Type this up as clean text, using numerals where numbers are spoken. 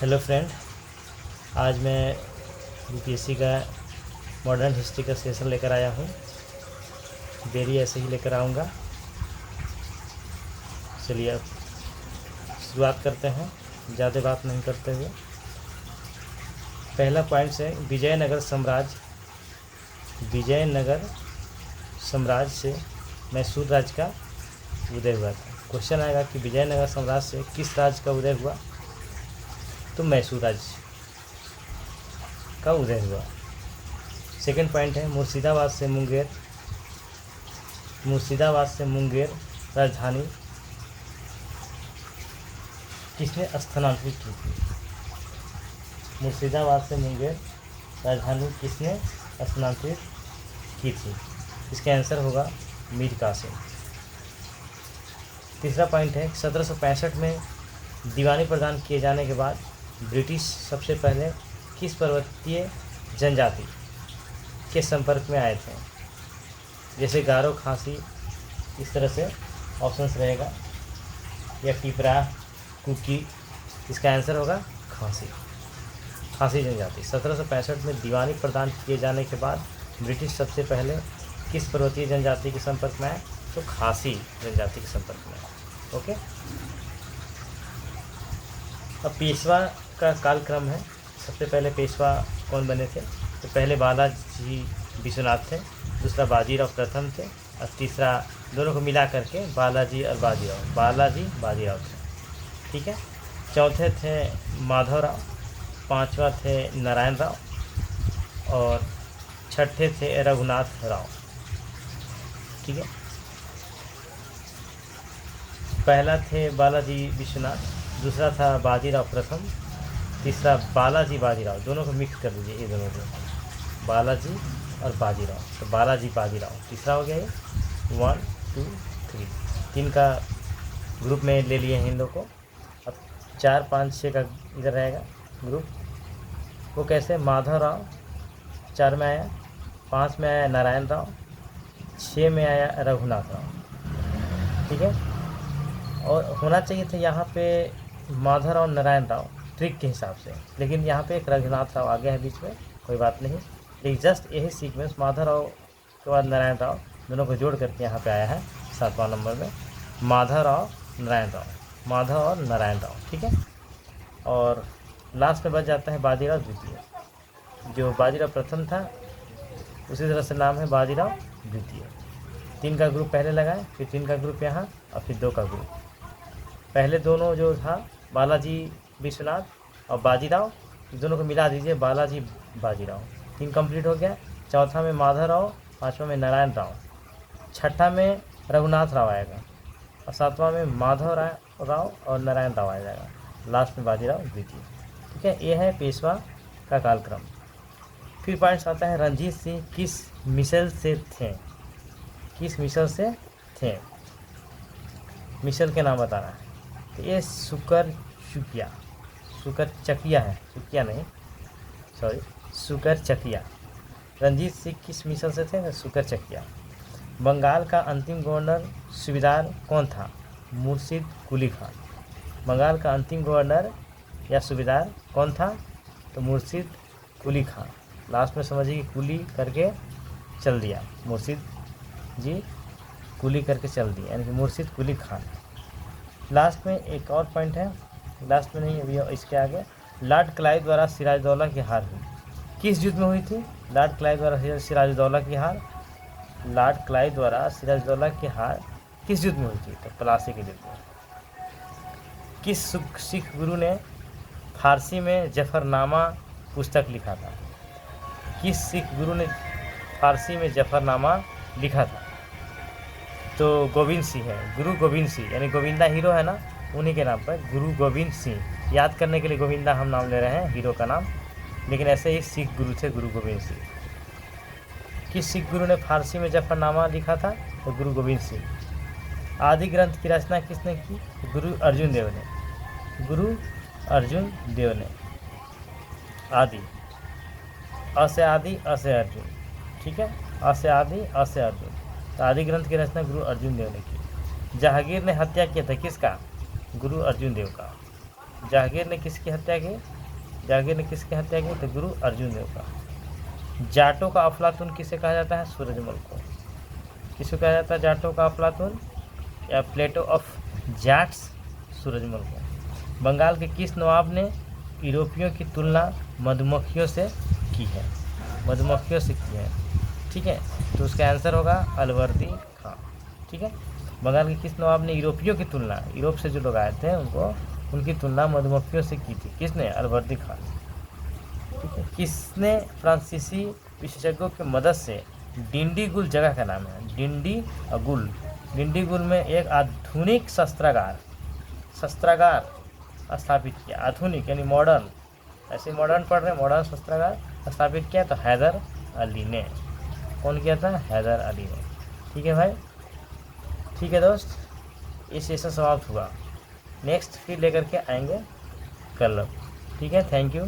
Hello friend, आज मैं UPSC का मॉडर्न हिस्ट्री का सेशन लेकर आया हूँ। डेली ऐसे ही लेकर आऊँगा। चलिए अब शुरुआत करते हैं, ज़्यादा बात नहीं करते हुए। पहला पॉइंट है विजयनगर साम्राज्य से मैसूर राज्य का उदय हुआ था। क्वेश्चन आएगा कि विजयनगर साम्राज्य से किस राज्य का उदय हुआ, तो मैसूर राज्य का उदय हुआ। सेकंड पॉइंट है मुर्शिदाबाद से मुंगेर राजधानी किसने स्थानांतरित की थी। मुर्शिदाबाद से मुंगेर राजधानी किसने स्थानांतरित की थी। इसका आंसर होगा मीर कासिम। तीसरा पॉइंट है 1765 में दीवानी प्रदान किए जाने के बाद ब्रिटिश सबसे पहले किस पर्वतीय जनजाति के संपर्क में आए थे। जैसे गारो, खासी, इस तरह से ऑप्शंस रहेगा, या टिपरा, कुकी। इसका आंसर होगा खासी जनजाति। 1765 में दीवानी प्रदान किए जाने के बाद ब्रिटिश सबसे पहले किस पर्वतीय जनजाति के संपर्क में आए, तो खासी जनजाति के संपर्क में आए। ओके, अब पेशवा का कालक्रम है। सबसे पहले पेशवा कौन बने थे, तो पहले बालाजी विश्वनाथ थे, दूसरा बाजीराव प्रथम थे, और तीसरा दोनों को मिला करके बालाजी बाजीराव थे। ठीक है, चौथे थे माधवराव, पांचवा थे नारायण राव, और छठे थे रघुनाथ राव। ठीक है, पहला थे बालाजी विश्वनाथ, दूसरा था बाजीराव प्रथम, तीसरा बाजीराव। दोनों को मिक्स कर दीजिए, ये दोनों को, बालाजी और बाजीराव, तो बाजीराव तीसरा हो गया ये। 1 2 3 तीन का ग्रुप में ले लिए हैं इन लोग को। अब 4 5 6 का इधर रहेगा ग्रुप। वो कैसे, माधवराव 4 में आया, 5 में आया नारायण राव, 6 में आया रघुनाथ राव। ठीक है, और होना चाहिए था यहाँ पे माधवराव और नारायण राव ट्रिक के हिसाब से, लेकिन यहाँ पे एक रघुनाथ राव आ गया है बीच में, कोई बात नहीं। लेकिन जस्ट यही सीक्वेंस माधवराव के बाद नारायण राव दोनों को जोड़ करके यहाँ पे आया है 7वां नंबर में, माधव और नारायण राव। ठीक है, और लास्ट में बच जाता है बाजीराव द्वितीय। जो बाजीराव प्रथम था उसी तरह से नाम है बाजीराव द्वितीय। 3 का ग्रुप पहले लगाए, फिर 3 का ग्रुप यहाँ, और फिर 2 का ग्रुप। पहले दोनों जो था बालाजी विश्वनाथ और बाजीराव, दोनों को मिला दीजिए, बाजीराव। 3 कंप्लीट हो गया। चौथा में माधवराव, 5वां में नारायण राव, छठा में रघुनाथ राव आएगा, और 7वां में माधव राव और नारायण राव आ जाएगा, लास्ट में बाजीराव द्वितीय। ठीक है, ये है पेशवा का कालक्रम। फिर पॉइंट्स आता है रणजीत सिंह किस मिसल से थे। मिसल के नाम बताना है, तो ये सुकर चकिया। रणजीत सिंह किस मिशन से थे, सुकर चकिया। बंगाल का अंतिम गवर्नर सूबेदार कौन था, मुर्शिद कुली खान। बंगाल का अंतिम गवर्नर या सूबेदार कौन था, तो मुर्शिद कुली खान। लास्ट में समझिए कि कुली करके चल दिया, मुर्शिद जी कुली करके चल दिया, यानी कि मुर्शिद कुली खान। लास्ट में एक और पॉइंट है, लास्ट में नहीं, अभी इसके आगे, लॉर्ड क्लाइव द्वारा सिराजदौला की हार हुई, किस युद्ध में हुई थी। लॉर्ड क्लाइव द्वारा सिराजदौला की हार किस युद्ध में हुई थी, तो प्लासी के युद्ध में। किस सिख गुरु ने फारसी में जफरनामा पुस्तक लिखा था। किस सिख गुरु ने फारसी में जफरनामा लिखा था, तो गोविंद सिंह है, गुरु गोविंद सिंह, यानी गोविंदा हीरो है ना, उन्हीं के नाम पर गुरु गोविंद सिंह। याद करने के लिए गोविंदा हम नाम ले रहे हैं हीरो का नाम, लेकिन ऐसे ही सिख गुरु थे गुरु गोविंद सिंह। किस सिख गुरु ने फारसी में जफरनामा लिखा था, तो गुरु गोविंद सिंह। आदि ग्रंथ की रचना किसने की, गुरु अर्जुन देव ने। आदि, अ से अर्जुन। ठीक है, अ से अर्जुन, तो आदि ग्रंथ की रचना गुरु अर्जुन देव ने की। जहांगीर ने हत्या किया था किसका, गुरु अर्जुन देव का। जहांगीर ने किसकी हत्या की? जहांगीर ने किसकी हत्या की? तो गुरु अर्जुन देव का। जाटों का अफलातून किसे कहा जाता है? सूरजमल को। किसे कहा जाता है जाटों का अफलातून या प्लेटो ऑफ जाट्स? सूरजमल को। बंगाल के किस नवाब ने यूरोपियों की तुलना मधुमक्खियों से की है? मधुमक्खियों से की है, ठीक है। तो उसका आंसर होगा अलवर्दी खां, ठीक है। बंगाल के किस नवाब ने यूरोपियों की तुलना, यूरोप से जो लोग आए थे उनकी तुलना मधुमक्खियों से की थी? किसने? अलवर्दी खां, ठीक है। किसने फ्रांसीसी विशेषज्ञों की मदद से डिंडीगुल जगह का नाम है? डिंडीगुल में एक आधुनिक शस्त्रागार स्थापित किया? आधुनिक यानी मॉडर्न, ऐसे मॉडर्न पढ़ रहे, मॉडर्न शस्त्रागार स्थापित किया तो हैदर अली ने। कौन किया था? हैदर अली ने, ठीक है भाई। ठीक है दोस्त, ये सेशन समाप्त हुआ। नेक्स्ट फिर लेकर के आएंगे कल, ठीक है। Thank you.